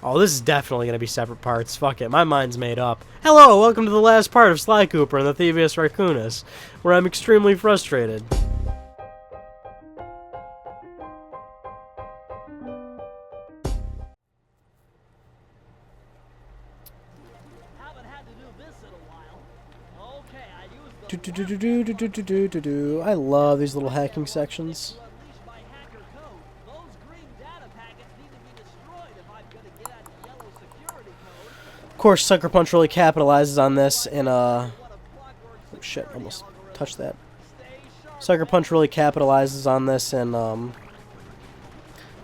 Oh, this is definitely going to be separate parts. Fuck it, my mind's made up. Hello, welcome to the last part of Sly Cooper and the Thievius Raccoonus, where I'm extremely frustrated. I love these little hacking sections. Of course, Sucker Punch really capitalizes on this in oh shit, almost touched that. Sucker Punch really capitalizes on this in the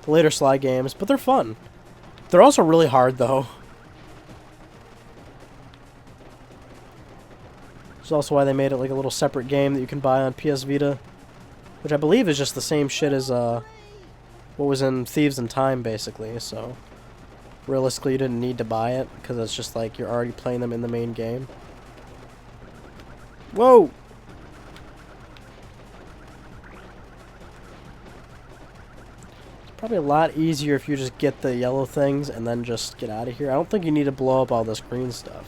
later Sly games, but they're fun. They're also really hard, though. Which is also why they made it like a little separate game that you can buy on PS Vita, which I believe is just the same shit as what was in Thieves in Time, basically. So realistically, you didn't need to buy it because it's just like you're already playing them in the main game. Whoa! It's probably a lot easier if you just get the yellow things and then just get out of here. I don't think you need to blow up all this green stuff.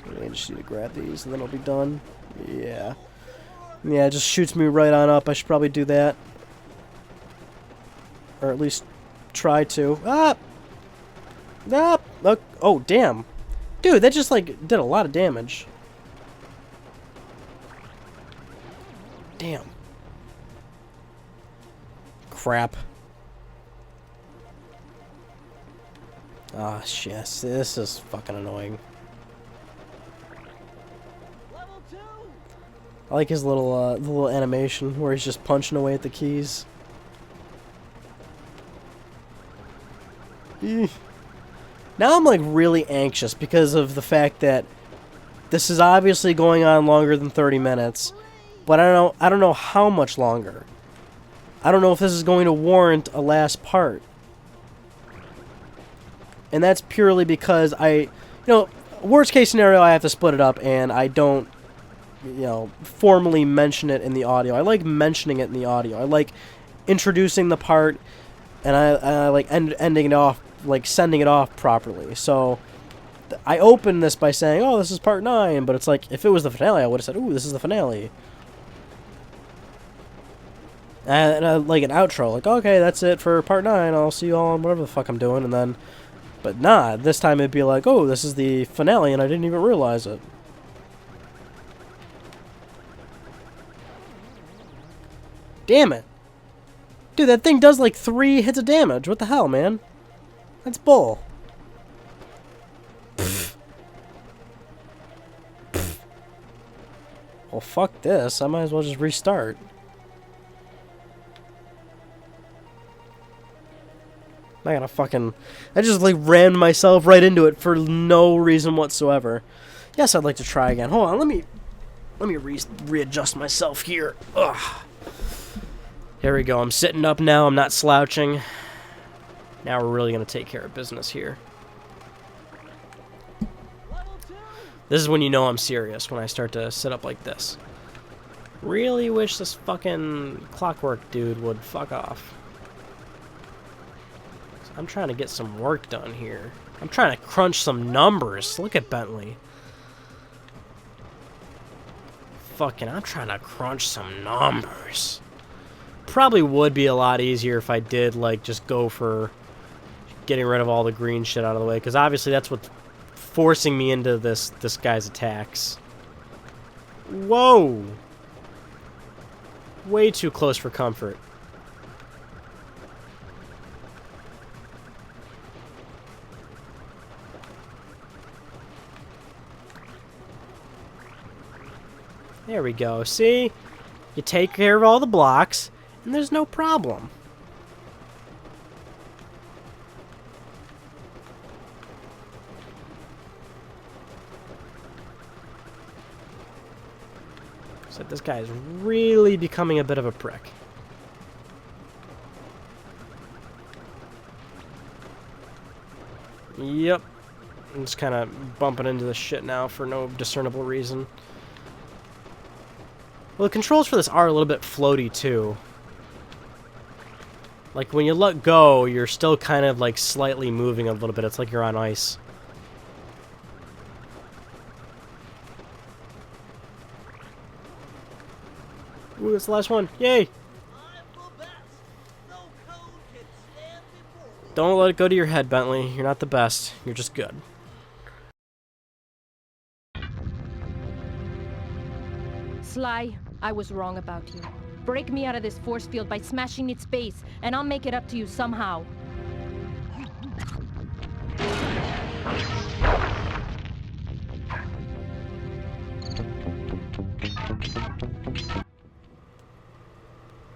I just need to grab these and then it'll be done. Yeah. Yeah, it just shoots me right on up. I should probably do that. Or at least try to. Ah! Ah! Look. Oh, damn. Dude, that just, like, did a lot of damage. Damn. Crap. Ah, shit. This is fucking annoying. I like his little animation where he's just punching away at the keys. Now I'm like really anxious because of the fact that this is obviously going on longer than 30 minutes, but I don't know how much longer. I don't know if this is going to warrant a last part. And that's purely because worst case scenario, I have to split it up and I don't formally mention it in the audio. I like mentioning it in the audio. I like introducing the part, and I like ending it off, like sending it off properly. So I opened this by saying, "Oh, this is part 9," but it's like if it was the finale, I would have said, "Ooh, this is the finale." And like an outro, like, "Okay, that's it for part 9. I'll see you all on whatever the fuck I'm doing," and then, but nah, this time it'd be like, "Oh, this is the finale," and I didn't even realize it. Damn it. Dude, that thing does like 3 hits of damage. What the hell, man? That's bull. Pfft. Pfft. Well, fuck this. I might as well just restart. I gotta fucking... I just like rammed myself right into it for no reason whatsoever. Yes, I'd like to try again. Hold on, let me readjust myself here. Ugh. Here we go. I'm sitting up now. I'm not slouching. Now we're really going to take care of business here. This is when you know I'm serious, when I start to sit up like this. Really wish this fucking Clockwork dude would fuck off. I'm trying to get some work done here. I'm trying to crunch some numbers. Look at Bentley. Fucking, I'm trying to crunch some numbers. Probably would be a lot easier if I did like just go for getting rid of all the green shit out of the way, because obviously that's what's forcing me into this guy's attacks. Whoa! Way too close for comfort. There we go. See? You take care of all the blocks, and there's no problem. So this guy is really becoming a bit of a prick. Yep. I'm just kind of bumping into this shit now for no discernible reason. Well, the controls for this are a little bit floaty, too. Like, when you let go, you're still kind of, like, slightly moving a little bit. It's like you're on ice. Ooh, that's the last one. Yay! Don't let it go to your head, Bentley. You're not the best. You're just good. Sly, I was wrong about you. Break me out of this force field by smashing its base, and I'll make it up to you somehow.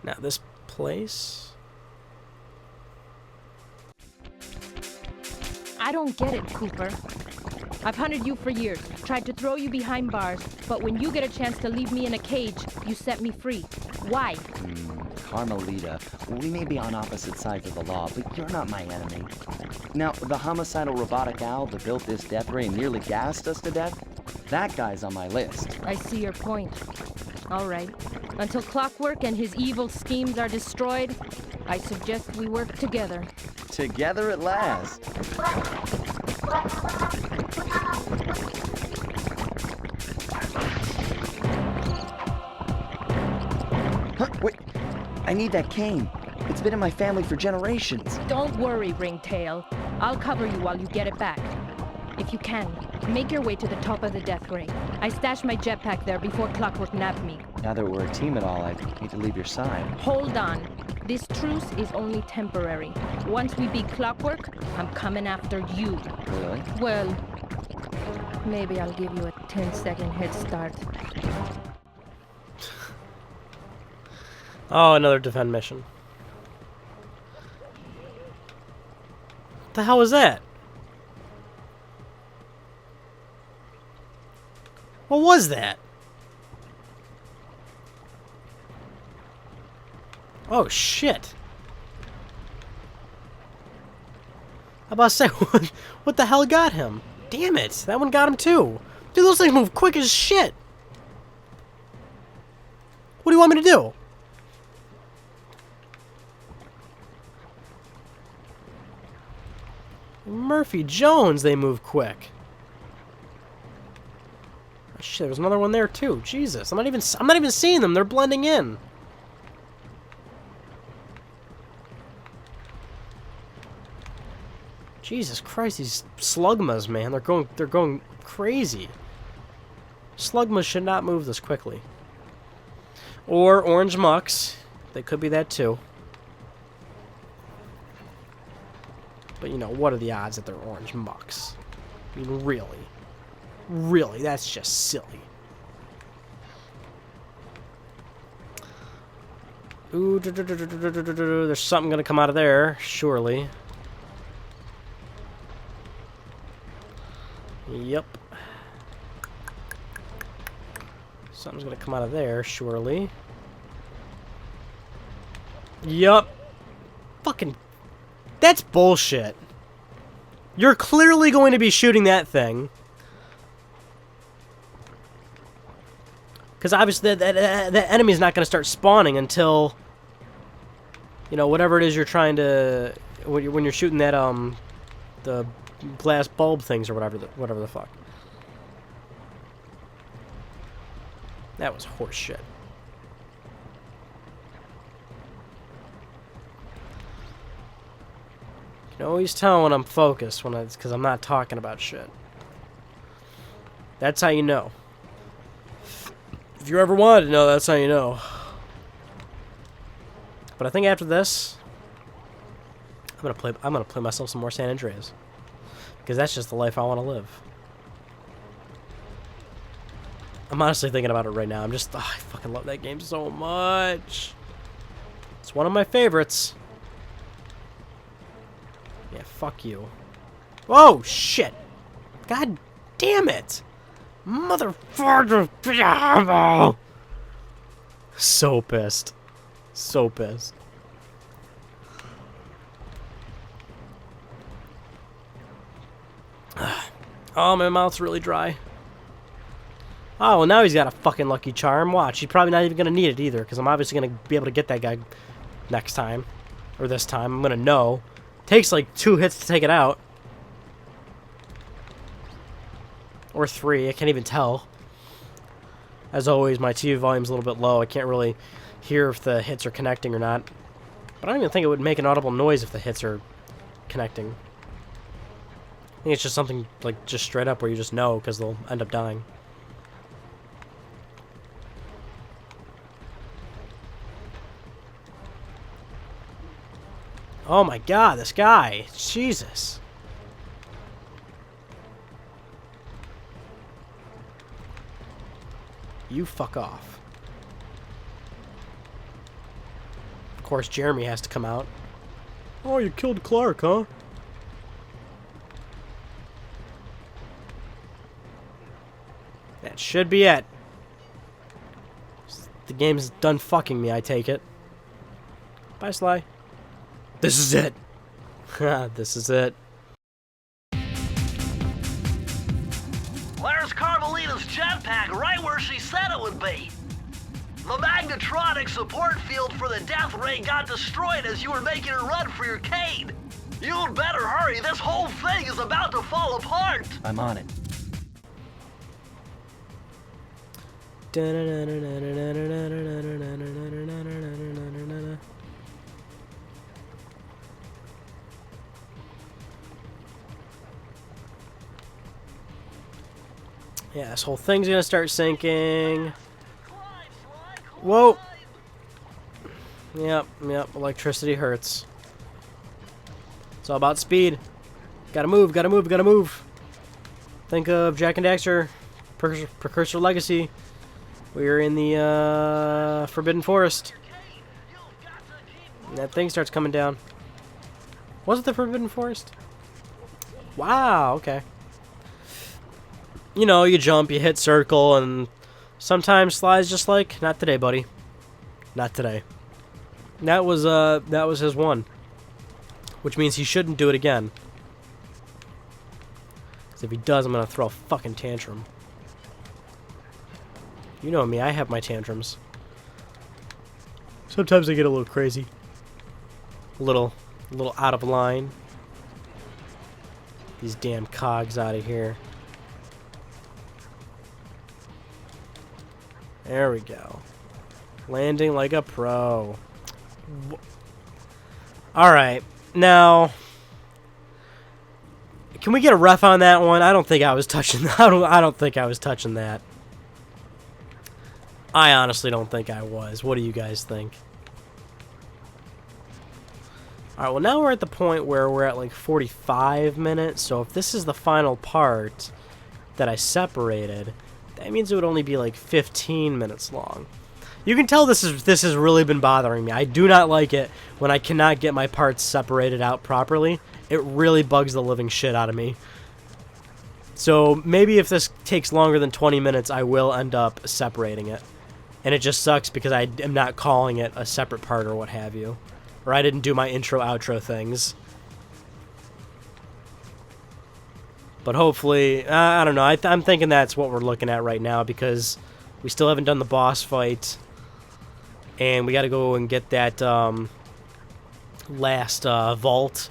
Now, this place... I don't get it, Cooper. I've hunted you for years, tried to throw you behind bars, but when you get a chance to leave me in a cage, you set me free. Why? Carmelita, we may be on opposite sides of the law, but you're not my enemy. Now, the homicidal robotic owl that built this death ray and nearly gassed us to death, that guy's on my list. I see your point. All right. Until Clockwork and his evil schemes are destroyed, I suggest we work together. Together at last. Huh, wait, I need that cane. It's been in my family for generations. Don't worry, Ringtail. I'll cover you while you get it back. If you can, make your way to the top of the death ray. I stashed my jetpack there before Clockwork nabbed me. Now that we're a team at all, I hate to leave your side. Hold on. This truce is only temporary. Once we beat Clockwork, I'm coming after you. Really? Well, maybe I'll give you a 10-second head start. Oh, another defend mission. What the hell was that? What was that? Oh, shit. How about to say, what the hell got him? Damn it, that one got him too. Dude, those things move quick as shit. What do you want me to do? Murphy Jones, they move quick. Oh, shit, there's another one there too. Jesus, I'm not even seeing them. They're blending in. Jesus Christ, these slugmas, man, they're going crazy. Slugmas should not move this quickly. Or orange mucks. They could be that too. But you know, what are the odds that they're orange mucks? I mean, really? Really, that's just silly. Ooh, there's something gonna come out of there, surely. Yep. Something's gonna come out of there, surely. Yup. Fucking... That's bullshit. You're clearly going to be shooting that thing. Because obviously the enemy's not going to start spawning until... You know, whatever it is you're trying to... When you're shooting that, the glass bulb things or whatever the fuck. That was horse shit. You can always tell when I'm focused when it's because I'm not talking about shit. That's how you know. If you ever wanted to know, that's how you know. But I think after this, I'm gonna play myself some more San Andreas. Because that's just the life I want to live. I'm honestly thinking about it right now. I fucking love that game so much. It's one of my favorites. Yeah, fuck you. Whoa, shit. God damn it. Motherfucker. So pissed. So pissed. Oh, my mouth's really dry. Oh, well, now he's got a fucking lucky charm. Watch, he's probably not even going to need it either, because I'm obviously going to be able to get that guy next time. Or this time. I'm gonna know. Takes like 2 hits to take it out. Or 3. I can't even tell. As always, my TV volume's a little bit low. I can't really hear if the hits are connecting or not. But I don't even think it would make an audible noise if the hits are connecting. I think it's just something like just straight up where you just know because they'll end up dying. Oh my god, this guy. Jesus. You fuck off. Of course, Jeremy has to come out. Oh, you killed Clark, huh? That should be it. The game's done fucking me, I take it. Bye, Sly. This is it. This is it. There's Carmelita's jetpack right where she said it would be. The magnetronic support field for the death ray got destroyed as you were making a run for your cane. You'd better hurry, this whole thing is about to fall apart. I'm on it. Yeah, this whole thing's gonna start sinking. Whoa! Yep, electricity hurts. It's all about speed. Gotta move, gotta move, gotta move. Think of Jack and Daxter, Precursor Legacy. We're in the Forbidden Forest. And that thing starts coming down. Was it the Forbidden Forest? Wow, okay. You know, you jump, you hit circle, and sometimes Sly's just like, not today, buddy. Not today. That was his one. Which means he shouldn't do it again. Because if he does, I'm going to throw a fucking tantrum. You know me, I have my tantrums. Sometimes I get a little crazy. A little out of line. These damn cogs out of here. There we go. Landing like a pro. Alright. Now, can we get a ref on that one? I don't think I was touching that. I don't think I was touching that. I honestly don't think I was. What do you guys think? Alright, well now we're at the point where we're at like 45 minutes. So if this is the final part that I separated, that means it would only be like 15 minutes long. You can tell this has really been bothering me. I do not like it when I cannot get my parts separated out properly. It really bugs the living shit out of me. So maybe if this takes longer than 20 minutes, I will end up separating it. And it just sucks because I am not calling it a separate part or what have you. Or I didn't do my intro-outro things. But hopefully, I don't know, I'm thinking that's what we're looking at right now because we still haven't done the boss fight. And we got to go and get that last vault.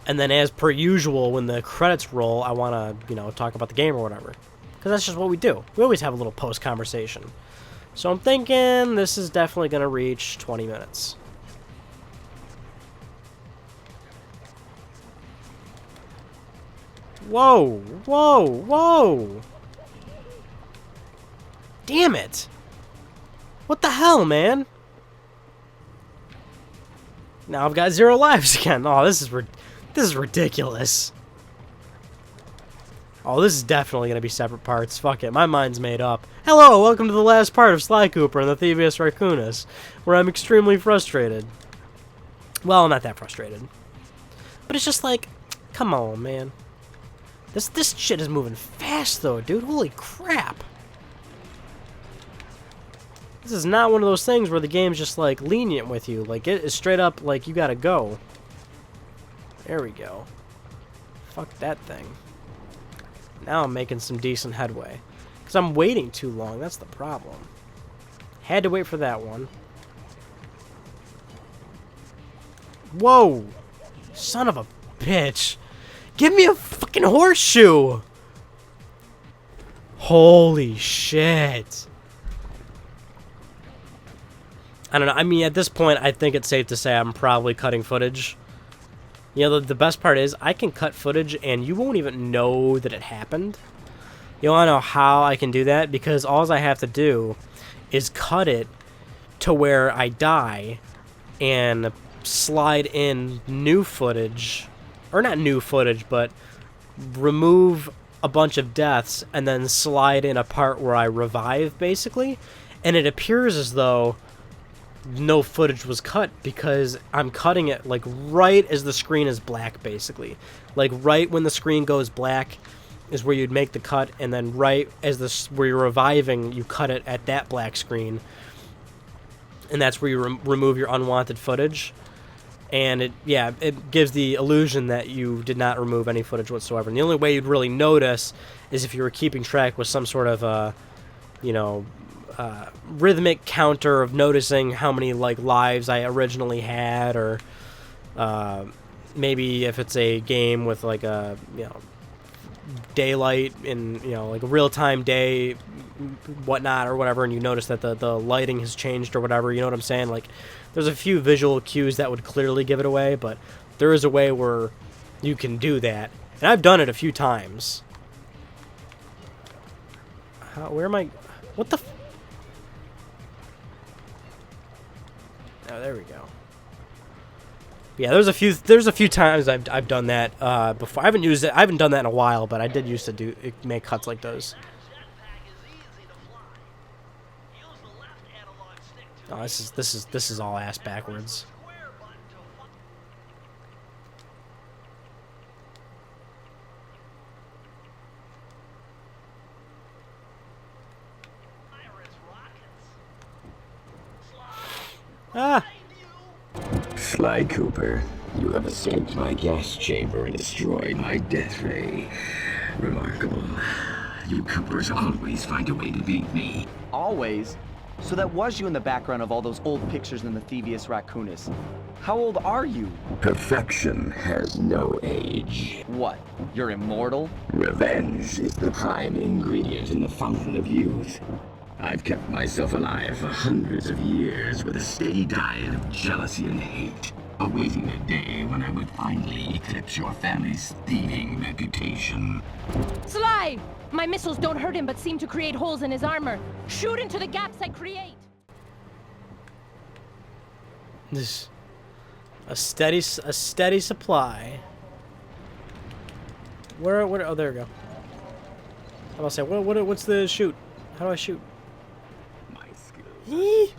And then as per usual, when the credits roll, I want to, you know, talk about the game or whatever. Because that's just what we do. We always have a little post-conversation. So I'm thinking this is definitely going to reach 20 minutes. Whoa! Whoa! Whoa! Damn it! What the hell, man? Now I've got 0 lives again. Oh, this is ridiculous. Oh, this is definitely going to be separate parts. Fuck it, my mind's made up. Hello, welcome to the last part of Sly Cooper and the Thievius Raccoonus, where I'm extremely frustrated. Well, not that frustrated. But it's just like, come on, man. This shit is moving fast, though, dude. Holy crap. This is not one of those things where the game's just, like, lenient with you. Like, it is straight up, like, you gotta go. There we go. Fuck that thing. Now I'm making some decent headway. Because I'm waiting too long. That's the problem. Had to wait for that one. Whoa! Son of a bitch. Give me a fucking horseshoe! Holy shit. I don't know. I mean, at this point, I think it's safe to say I'm probably cutting footage. You know, the best part is I can cut footage and you won't even know that it happened. You want to know how I can do that? Because all I have to do is cut it to where I die and slide in new footage. Or not new footage, but remove a bunch of deaths and then slide in a part where I revive, basically. And it appears as though no footage was cut because I'm cutting it like right as the screen is black, basically. Like right when the screen goes black is where you'd make the cut, and then right as where you're reviving, you cut it at that black screen, and that's where you remove your unwanted footage. And it gives the illusion that you did not remove any footage whatsoever. And the only way you'd really notice is if you were keeping track with some sort of rhythmic counter of noticing how many like lives I originally had, or maybe if it's a game with like a daylight in like a real-time day whatnot or whatever, and you notice that the lighting has changed or whatever, you know what I'm saying? Like there's a few visual cues that would clearly give it away, but there is a way where you can do that, and I've done it a few times. Where am I? What the oh, there we go. Yeah, there's a few times I've done that before. I haven't used it. I haven't done that in a while, but I did used to make cuts like those. Oh, this is all ass backwards. Ah. Sly Cooper, you have escaped my gas chamber and destroyed my death ray. Remarkable. You Coopers always find a way to beat me. Always? So that was you in the background of all those old pictures in the Thievius Raccoonus. How old are you? Perfection has no age. What? You're immortal? Revenge is the prime ingredient in the fountain of youth. I've kept myself alive for hundreds of years with a steady diet of jealousy and hate, awaiting the day when I would finally eclipse your family's thieving reputation. Sly! My missiles don't hurt him but seem to create holes in his armor. Shoot into the gaps I create! This a steady supply. Where oh, there we go. How about I say what's the shoot? How do I shoot? My skills.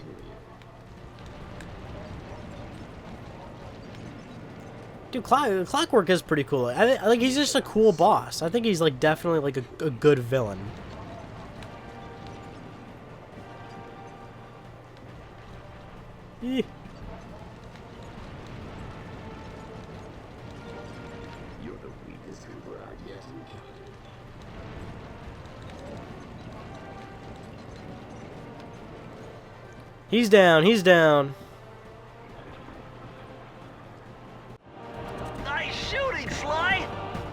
Dude, Clockwork is pretty cool. I think he's just a cool boss. I think he's like definitely like a good villain. Eeh. You're the weakest Hoover I've yet encountered. He's down. He's down. Nice shooting, Sly!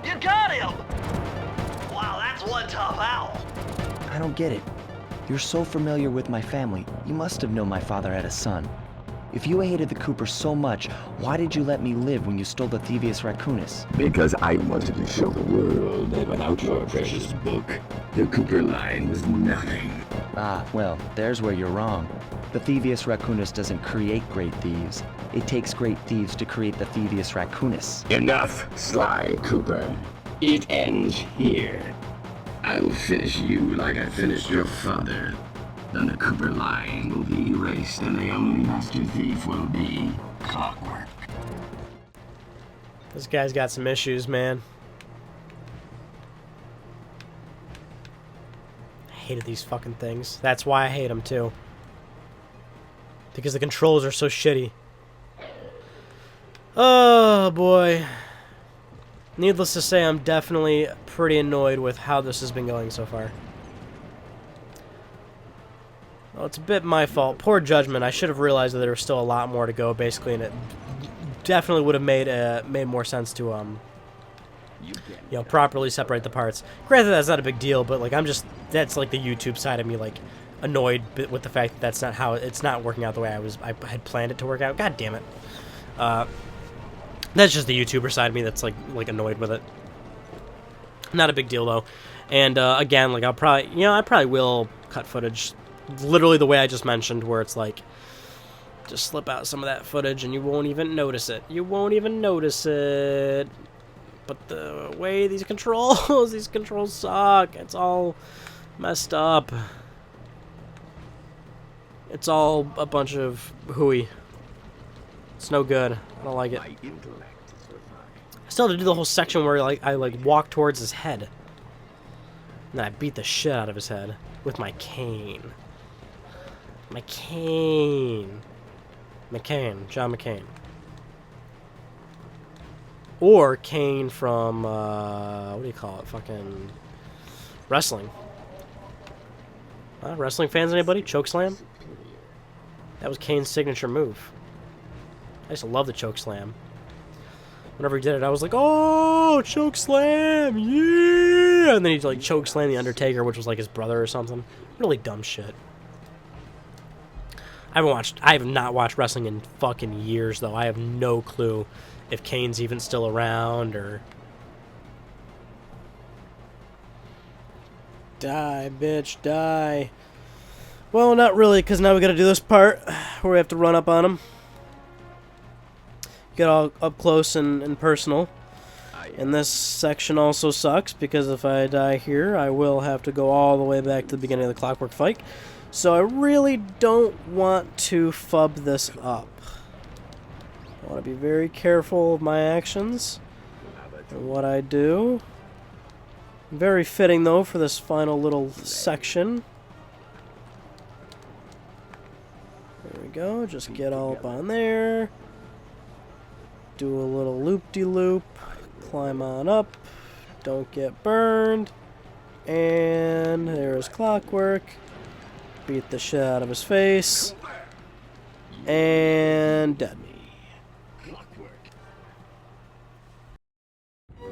You got him! Wow, that's one tough owl. I don't get it. You're so familiar with my family. You must have known my father had a son. If you hated the Cooper so much, why did you let me live when you stole the Thievius Raccoonus? Because I wanted to show the world that without your precious book, the Cooper line was nothing. Ah, well, there's where you're wrong. The Thievius Raccoonus doesn't create great thieves. It takes great thieves to create the Thievius Raccoonus. Enough, Sly Cooper. It ends here. I will finish you like I finished your father. Then the Cooper line will be erased and the only master thief will be Clockwork. This guy's got some issues, man. I hated these fucking things. That's why I hate them too. Because the controls are so shitty. Oh boy. Needless to say, I'm definitely pretty annoyed with how this has been going so far. Well, it's a bit my fault. Poor judgment. I should have realized that there was still a lot more to go, basically, and it definitely would have made more sense to properly separate the parts. Granted, that's not a big deal, but like that's like the YouTube side of me, like annoyed with the fact that that's not how it's not working out the way I had planned it to work out. God damn it. That's just the YouTuber side of me that's like annoyed with it. Not a big deal though. And again, like I probably will cut footage literally the way I just mentioned, where it's like just slip out some of that footage and you won't even notice it. You won't even notice it. But the way these controls suck. It's all messed up. It's all a bunch of hooey. It's no good. I don't like it. I still have to do the whole section where I walk towards his head. And then I beat the shit out of his head with my cane. My cane. McCain. John McCain. Or Kane from, what do you call it? Fucking wrestling. Wrestling fans, anybody? Chokeslam? That was Kane's signature move. I used to love the chokeslam. Whenever he did it, I was like, oh, chokeslam, yeah! And then he'd like chokeslam the Undertaker, which was like his brother or something. Really dumb shit. I have not watched wrestling in fucking years, though. I have no clue if Kane's even still around, or... Die, bitch, die. Well, not really, because now we gotta do this part where we have to run up on him. Get all up close and personal. And this section also sucks, because if I die here, I will have to go all the way back to the beginning of the Clockwork fight. So I really don't want to fub this up. I want to be very careful of my actions and what I do. Very fitting, though, for this final little section. There we go. Just get all up on there. Do a little loop-de-loop. Climb on up. Don't get burned. And there's Clockwork. Beat the shit out of his face. And dead.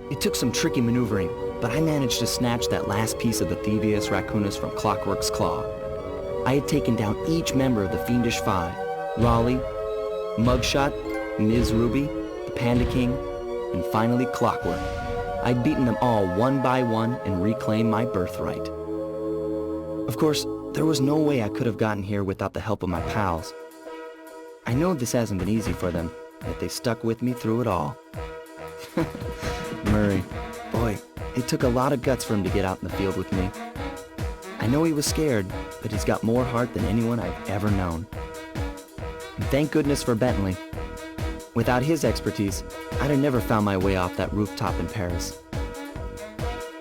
It took some tricky maneuvering, but I managed to snatch that last piece of the Thievius Raccoonus from Clockwork's claw. I had taken down each member of the Fiendish Five: Raleigh, Mugshot, Ms. Ruby, the Panda King, and finally Clockwork. I'd beaten them all one by one and reclaimed my birthright. Of course, there was no way I could have gotten here without the help of my pals. I know this hasn't been easy for them, yet they stuck with me through it all. Murray, boy, it took a lot of guts for him to get out in the field with me. I know he was scared, but he's got more heart than anyone I've ever known. And thank goodness for Bentley. Without his expertise, I'd have never found my way off that rooftop in Paris.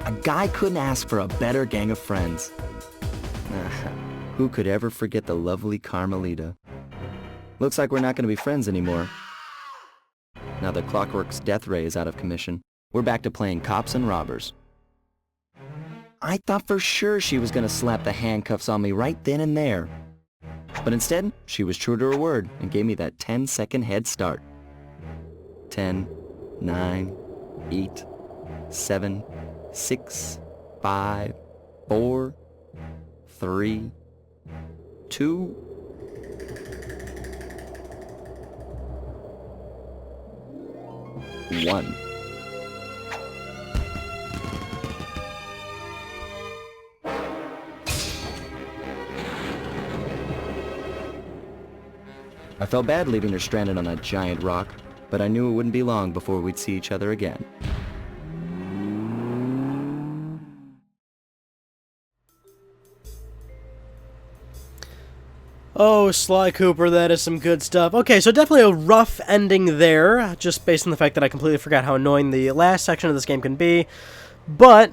A guy couldn't ask for a better gang of friends. Who could ever forget the lovely Carmelita? Looks like we're not going to be friends anymore. Now that Clockwork's death ray is out of commission, we're back to playing cops and robbers. I thought for sure she was going to slap the handcuffs on me right then and there. But instead, she was true to her word and gave me that 10-second head start. 10, 9, 8, 7, 6, 5, 4, 3, 2, 1. I felt bad leaving her stranded on that giant rock, but I knew it wouldn't be long before we'd see each other again. Oh, Sly Cooper, that is some good stuff. Okay, so definitely a rough ending there, just based on the fact that I completely forgot how annoying the last section of this game can be. But,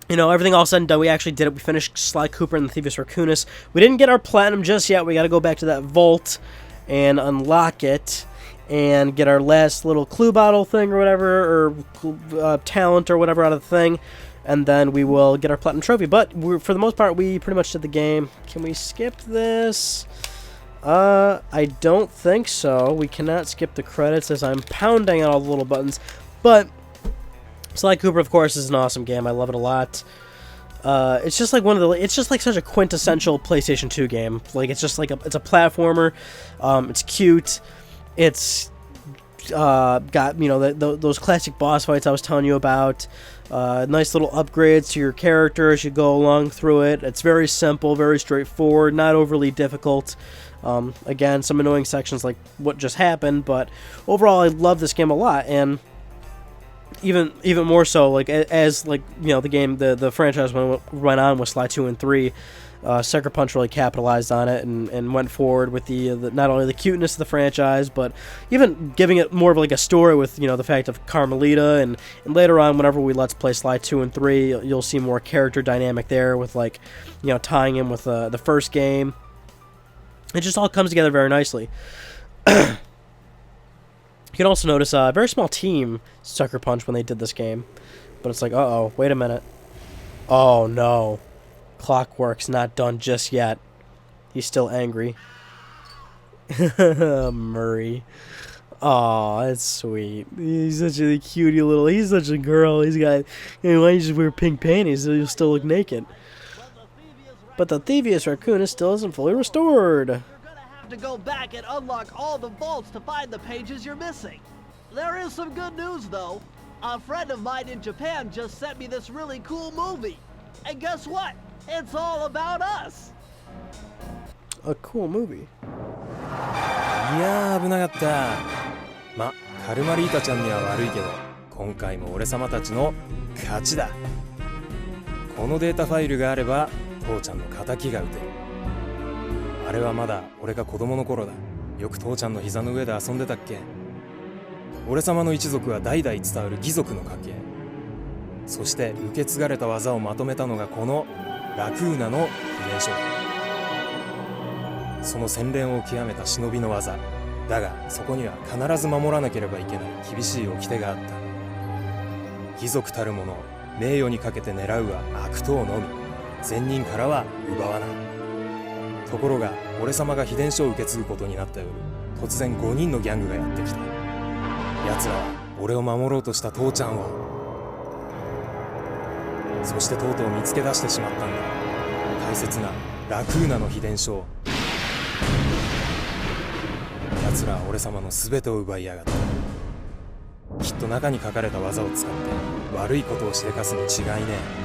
you know, everything all said and done, we actually did it. We finished Sly Cooper and the Thievius Raccoonus. We didn't get our platinum just yet. We got to go back to that vault and unlock it and get our last little clue bottle thing or whatever, or talent or whatever out of the thing. And then we will get our platinum trophy. But for the most part, we pretty much did the game. Can we skip this? I don't think so. We cannot skip the credits as I'm pounding on all the little buttons. But Sly Cooper, of course, is an awesome game. I love it a lot. It's just like it's just like such a quintessential PlayStation 2 game. Like it's just like it's a platformer. It's cute. It's got, you know, those classic boss fights I was telling you about. Nice little upgrades to your character as you go along through it. It's very simple, very straightforward, not overly difficult. Again, some annoying sections like what just happened, but overall I love this game a lot, and even more so, like as like, you know, the franchise went on with Sly 2 and 3, Sucker Punch really capitalized on it and went forward with the not only the cuteness of the franchise, but even giving it more of like a story with, you know, the fact of Carmelita, and later on whenever we let's play Sly 2 and 3, you'll see more character dynamic there with, like, you know, tying in with the first game. It just all comes together very nicely. You can also notice a very small team, Sucker Punch, when they did this game. But it's like, uh-oh, wait a minute. Oh, no. Clockwork's not done just yet. He's still angry. Murray. Aw, that's sweet. He's such a cutie little... He's such a girl. He's got... Hey, why don't you just wear pink panties so you'll still look naked? But the Thievius Raccoonus still isn't fully restored. You're gonna have to go back and unlock all the vaults to find the pages you're missing. There is some good news, though. A friend of mine in Japan just sent me this really cool movie. And guess what? It's all about us. A cool movie. いやー危なかった。ま、カルマリータちゃんには悪いけど、今回も俺様たちの勝ちだ。このデータファイルがあれば、父ちゃんの仇が撃てる。あれはまだ俺が子供の頃だ。よく父ちゃんの膝の上で遊んでたっけ。俺様の一族は代々伝わる義族の家系。そして受け継がれた技をまとめたのがこのラクーナの秘伝書。その洗練を極めた忍びの技だが、そこには必ず守らなければいけない厳しい掟があった。義族たる者、名誉にかけて狙うは悪党のみ、善人からは奪わない。ところが俺様が秘伝書を受け継ぐことになった夜、突然5人のギャングがやってきた。奴らは俺を守ろうとした父ちゃんを、そしてとうとう見つけ出してしまったんだ。大切なラクーナの秘伝書を。奴らは俺様の全てを奪いやがった。きっと中に書かれた技を使って悪いことをしでかすに違いねえ。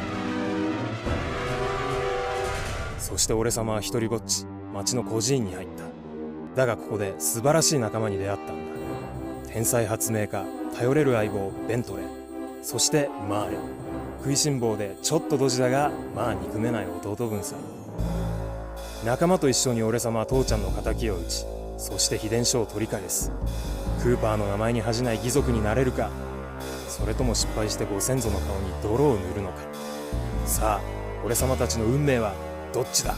そして俺様は一人ぼっち町の孤児院に入った。だがここで素晴らしい仲間に出会ったんだ。天才発明家、頼れる相棒ベントレー、そしてマーレ。食いしん坊でちょっとドジだがまあ憎めない弟分さ。仲間と一緒に俺様は父ちゃんの仇を討ち、そして秘伝書を取り返す。クーパーの名前に恥じない義族になれるか、それとも失敗してご先祖の顔に泥を塗るのか。さあ俺様たちの運命はどっちだ。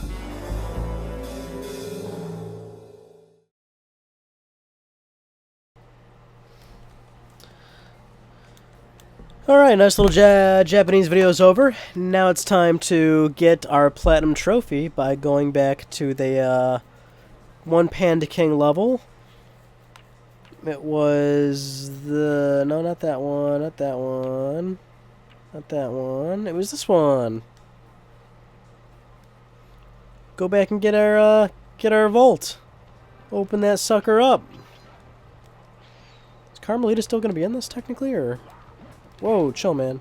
Alright, nice little Japanese video's over. Now it's time to get our Platinum Trophy by going back to the one Panda King level. It was the... No, not that one, not that one. Not that one. It was this one. Go back and get our vault. Open that sucker up. Is Carmelita still going to be in this, technically, or... Whoa, chill, man.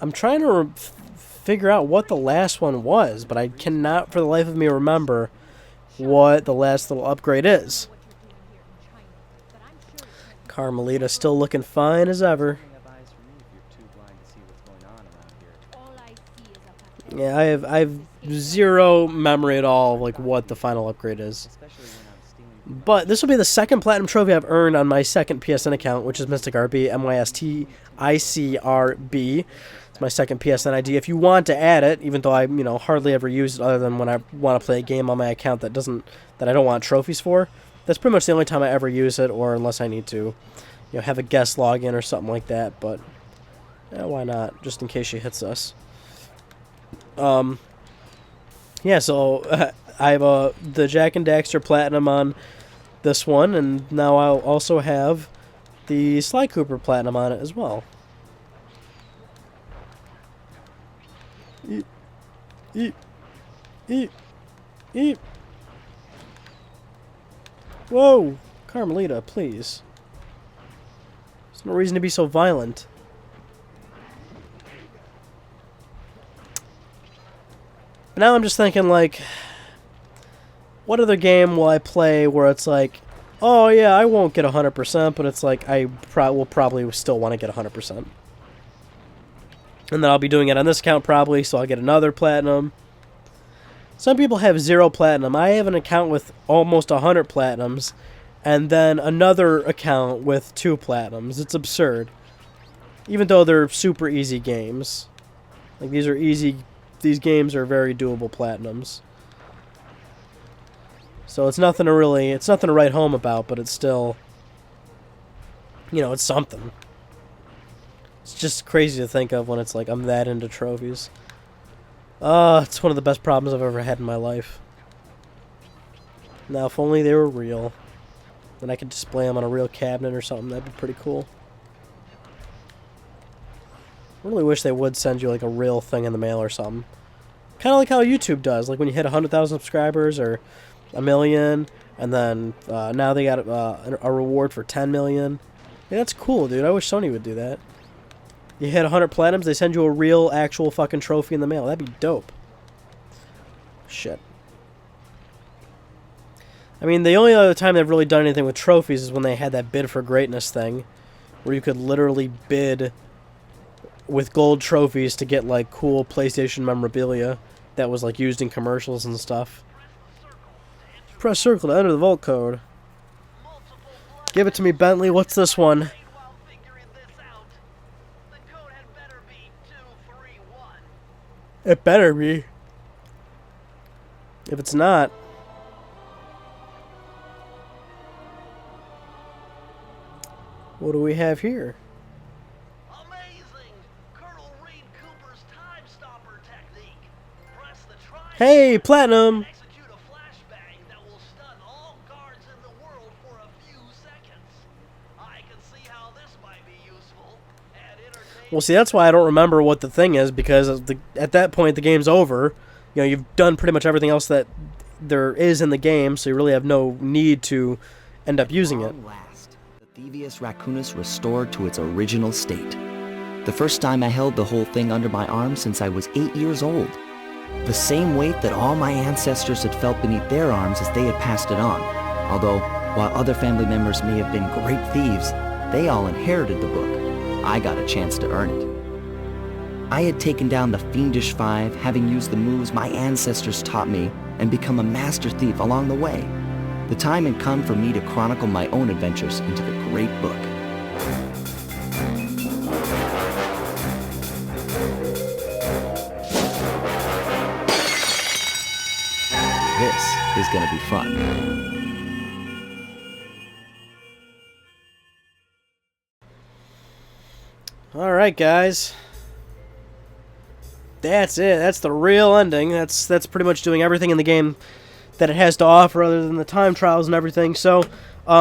I'm trying to figure out what the last one was, but I cannot for the life of me remember what the last little upgrade is. Carmelita still looking fine as ever. Yeah, I have zero memory at all of like what the final upgrade is. But this will be the second Platinum Trophy I've earned on my second PSN account, which is Mystic RB, MYSTICRB. It's my second PSN ID. If you want to add it, even though I, you know, hardly ever use it other than when I want to play a game on my account that I don't want trophies for, that's pretty much the only time I ever use it, or unless I need to, you know, have a guest login or something like that. But yeah, why not? Just in case she hits us. yeah, so I have the Jack and Daxter Platinum on this one, and now I'll also have the Sly Cooper Platinum on it as well. Eep. Eep. Eep. Eep. Whoa! Carmelita, please. There's no reason to be so violent. Now I'm just thinking, like, what other game will I play where it's like, oh yeah, I won't get 100%, but it's like I will probably still want to get 100%. And then I'll be doing it on this account probably, so I'll get another platinum. Some people have 0 platinum. I have an account with almost 100 platinums, and then another account with 2 platinums. It's absurd. Even though they're super easy games. Like, these are easy, these games are very doable platinums. So it's nothing to write home about, but it's still, you know, it's something. It's just crazy to think of when it's like I'm that into trophies. It's one of the best problems I've ever had in my life. Now, if only they were real, then I could display them on a real cabinet or something. That'd be pretty cool. I really wish they would send you like a real thing in the mail or something. Kind of like how YouTube does, like when you hit 100,000 subscribers or 1 million, and then now they got a reward for 10 million. Yeah, that's cool, dude. I wish Sony would do that. You hit 100 platinums, they send you a real, actual fucking trophy in the mail. That'd be dope. Shit. I mean, the only other time they've really done anything with trophies is when they had that Bid for Greatness thing, where you could literally bid with gold trophies to get, like, cool PlayStation memorabilia that was, like, used in commercials and stuff. Press circle to enter the vault code. Give it to me, Bentley. What's this one? It better be. If it's not... what do we have here? Amazing! Colonel Reed Cooper's time stopper technique. Press the triangle. Hey, platinum! Execute a flashbang that will stun all guards in the world for a few seconds. I can see how this might be useful and entertaining. Well, see, that's why I don't remember what the thing is, because at that point the game's over. You know, you've done pretty much everything else that there is in the game, so you really have no need to end up using it. Last, the Thievius Raccoonus restored to its original state. The first time I held the whole thing under my arm since I was 8 years old. The same weight that all my ancestors had felt beneath their arms as they had passed it on. Although, while other family members may have been great thieves, they all inherited the book. I got a chance to earn it. I had taken down the Fiendish Five, having used the moves my ancestors taught me, and become a master thief along the way. The time had come for me to chronicle my own adventures into the great book. This is gonna be fun. Alright, guys. That's it. That's the real ending. That's pretty much doing everything in the game that it has to offer other than the time trials and everything. So,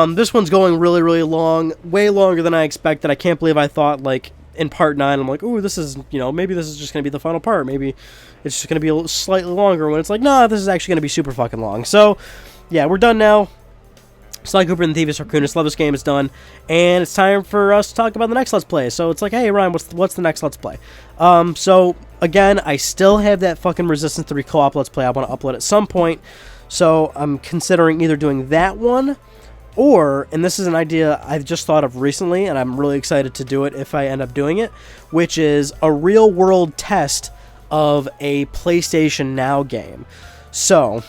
this one's going really, really long. Way longer than I expected. I can't believe I thought, like, in part 9, I'm like, ooh, this is, you know, maybe this is just going to be the final part. Maybe it's just going to be a little slightly longer, when it's like, nah, this is actually going to be super fucking long. So, yeah, we're done now. Sly Cooper and Thievius Raccoonus. Love this game. It's done. And it's time for us to talk about the next Let's Play. So it's like, hey, Ryan, what's the next Let's Play? So, again, I still have that fucking Resistance 3 co-op Let's Play I want to upload at some point. So I'm considering either doing that one, or, and this is an idea I've just thought of recently, and I'm really excited to do it if I end up doing it, which is a real-world test of a PlayStation Now game. So,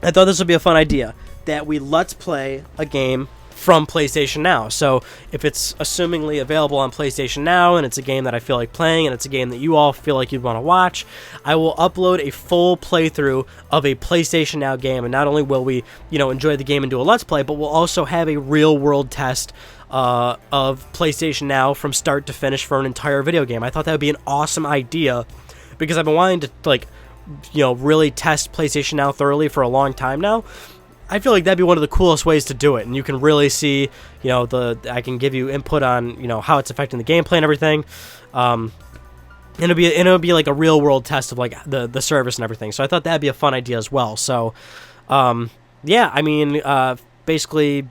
I thought this would be a fun idea, that we Let's Play a game from PlayStation Now. So if it's assumingly available on PlayStation Now, and it's a game that I feel like playing, and it's a game that you all feel like you'd want to watch, I will upload a full playthrough of a PlayStation Now game, and not only will we, you know, enjoy the game and do a Let's Play, but we'll also have a real-world test of PlayStation Now from start to finish for an entire video game. I thought that would be an awesome idea, because I've been wanting to, like, really test PlayStation Now thoroughly for a long time now, I feel like that'd be one of the coolest ways to do it, and you can really see, I can give you input on, how it's affecting the gameplay and everything. It'll be like a real world test of like the service and everything. So I thought that'd be a fun idea as well. So, yeah, I mean, basically,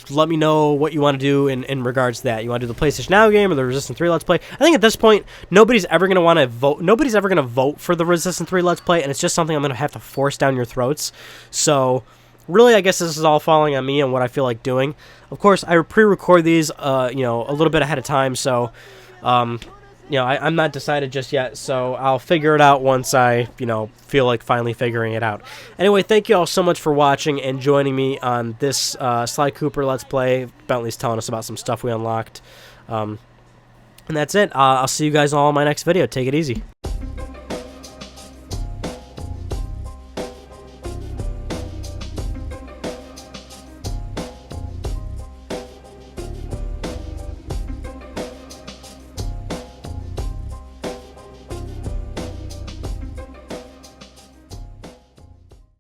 let me know what you want to do in regards to that. You want to do the PlayStation Now game or the Resistance 3 Let's Play? I think at this point, nobody's ever going to want to vote. Nobody's ever going to vote for the Resistance 3 Let's Play, and it's just something I'm going to have to force down your throats. So, really, I guess this is all falling on me and what I feel like doing. Of course, I pre-record these, a little bit ahead of time, so, I'm not decided just yet, so I'll figure it out once I, feel like finally figuring it out. Anyway, thank you all so much for watching and joining me on this Sly Cooper Let's Play. Bentley's telling us about some stuff we unlocked. And that's it. I'll see you guys all in my next video. Take it easy.